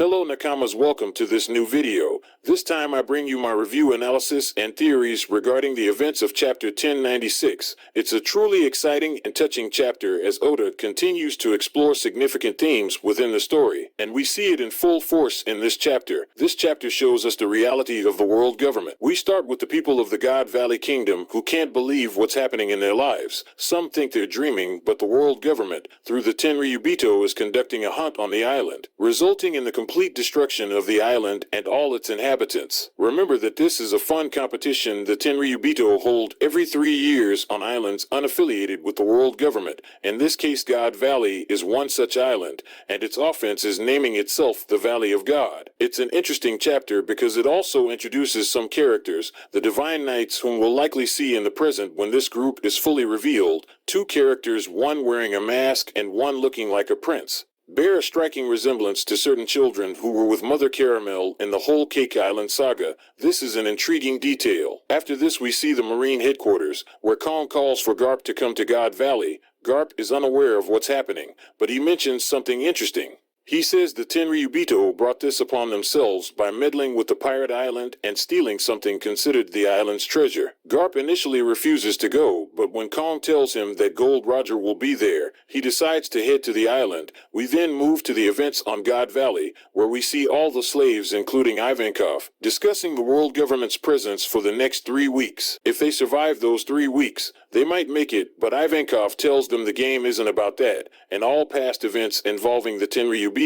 Hello Nakamas, welcome to this new video. This time I bring you my review analysis and theories regarding the events of chapter 1096. It's a truly exciting and touching chapter as Oda continues to explore significant themes within the story, and we see it in full force in this chapter. This chapter shows us the reality of the world government. We start with the people of the God Valley Kingdom who can't believe what's happening in their lives. Some think they're dreaming, but the world government, through the Tenryubito, is conducting a hunt on the island, resulting in the complete destruction of the island and all its inhabitants. Remember that this is a fun competition the Tenryubito hold every 3 years on islands unaffiliated with the world government. In this case, God Valley is one such island, and its offense is naming itself the Valley of God. It's an interesting chapter because it also introduces some characters, the Divine Knights, whom we'll likely see in the present when this group is fully revealed. Two characters, one wearing a mask and one looking like a prince, bear a striking resemblance to certain children who were with Mother Caramel in the whole Cake Island saga. This is an intriguing detail. After this we see the Marine headquarters, where Kong calls for Garp to come to God Valley. Garp is unaware of what's happening, but he mentions something interesting. He says the Tenryubito brought this upon themselves by meddling with the pirate island and stealing something considered the island's treasure. Garp initially refuses to go, but when Kong tells him that Gold Roger will be there, he decides to head to the island. We then move to the events on God Valley, where we see all the slaves, including Ivanov, discussing the world government's presence for the next 3 weeks. If they survive those 3 weeks, they might make it, but Ivanov tells them the game isn't about that. In all past events involving the Tenryubito,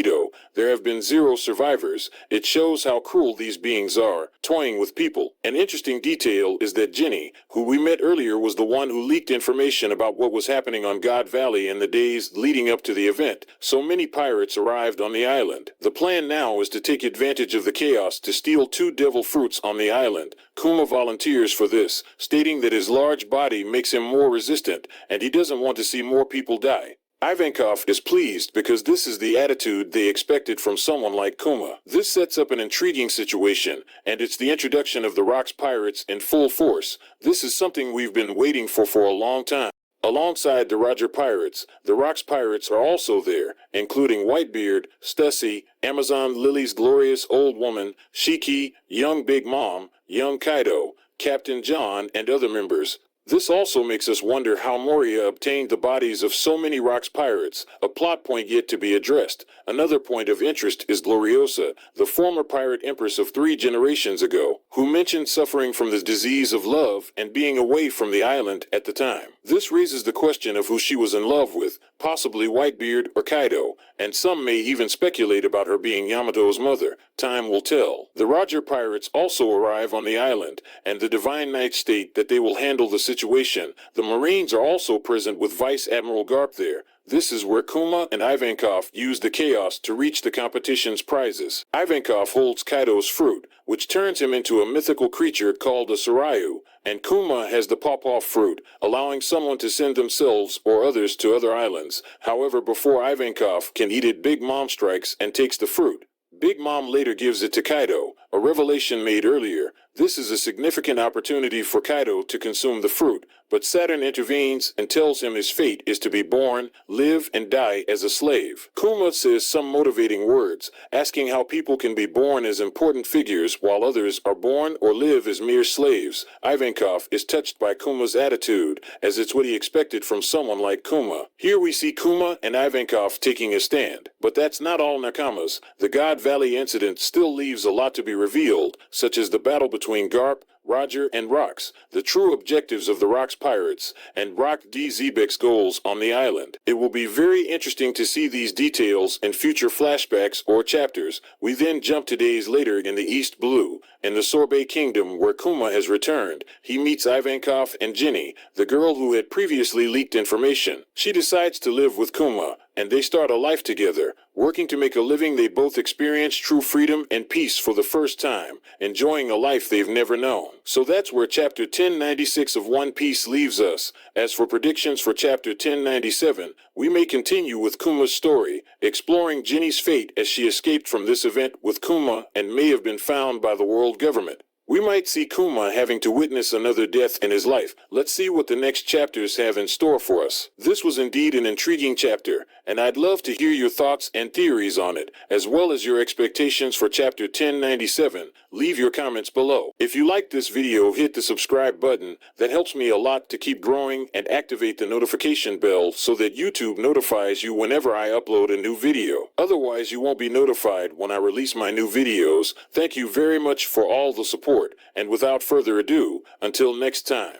there have been 0 survivors. It shows how cruel these beings are, toying with people. An interesting detail is that Jenny, who we met earlier, was the one who leaked information about what was happening on God Valley in the days leading up to the event. So many pirates arrived on the island. The plan now is to take advantage of the chaos to steal 2 devil fruits on the island. Kuma volunteers for this, stating that his large body makes him more resistant, and he doesn't want to see more people die. Ivanov is pleased because this is the attitude they expected from someone like Kuma. This sets up an intriguing situation, and it's the introduction of the Rocks Pirates in full force. This is something we've been waiting for a long time. Alongside the Roger Pirates, the Rocks Pirates are also there, including Whitebeard, Stussy, Amazon Lily's glorious old woman, Shiki, Young Big Mom, Young Kaido, Captain John, and other members. This also makes us wonder how Moria obtained the bodies of so many Rocks pirates, a plot point yet to be addressed. Another point of interest is Gloriosa, the former pirate empress of 3 generations ago, who mentioned suffering from the disease of love and being away from the island at the time. This raises the question of who she was in love with, possibly Whitebeard or Kaido, and some may even speculate about her being Yamato's mother. Time will tell. The Roger Pirates also arrive on the island, and the Divine Knights state that they will handle the situation. The Marines are also present with Vice Admiral Garp there. This is where Kuma and Ivanov use the chaos to reach the competition's prizes. Ivanov holds Kaido's fruit, which turns him into a mythical creature called a Sarayu, and Kuma has the pop-off fruit, allowing someone to send themselves or others to other islands. However, before Ivanov can eat it, Big Mom strikes and takes the fruit. Big Mom later gives it to Kaido, a revelation made earlier. This is a significant opportunity for Kaido to consume the fruit, but Saturn intervenes and tells him his fate is to be born, live, and die as a slave. Kuma says some motivating words, asking how people can be born as important figures while others are born or live as mere slaves. Ivanov is touched by Kuma's attitude, as it's what he expected from someone like Kuma. Here we see Kuma and Ivanov taking a stand. But that's not all, Nakamas. The God Valley incident still leaves a lot to be revealed, such as the battle between Garp, Roger, and Rocks, the true objectives of the Rocks Pirates, and Rock D. Zebek's goals on the island. It will be very interesting to see these details in future flashbacks or chapters. We then jump to days later in the East Blue, in the Sorbet Kingdom, where Kuma has returned. He meets Ivanov and Jenny, the girl who had previously leaked information. She decides to live with Kuma, and they start a life together. Working to make a living, they both experience true freedom and peace for the first time, enjoying a life they've never known. So that's where chapter 1096 of One Piece leaves us. As for predictions for chapter 1097, we may continue with Kuma's story, exploring Jenny's fate as she escaped from this event with Kuma and may have been found by the world government. We might see Kuma having to witness another death in his life. Let's see what the next chapters have in store for us. This was indeed an intriguing chapter, and I'd love to hear your thoughts and theories on it, as well as your expectations for chapter 1097. Leave your comments below. If you liked this video, hit the subscribe button. That helps me a lot to keep growing, and activate the notification bell so that YouTube notifies you whenever I upload a new video. Otherwise, you won't be notified when I release my new videos. Thank you very much for all the support, and without further ado, until next time.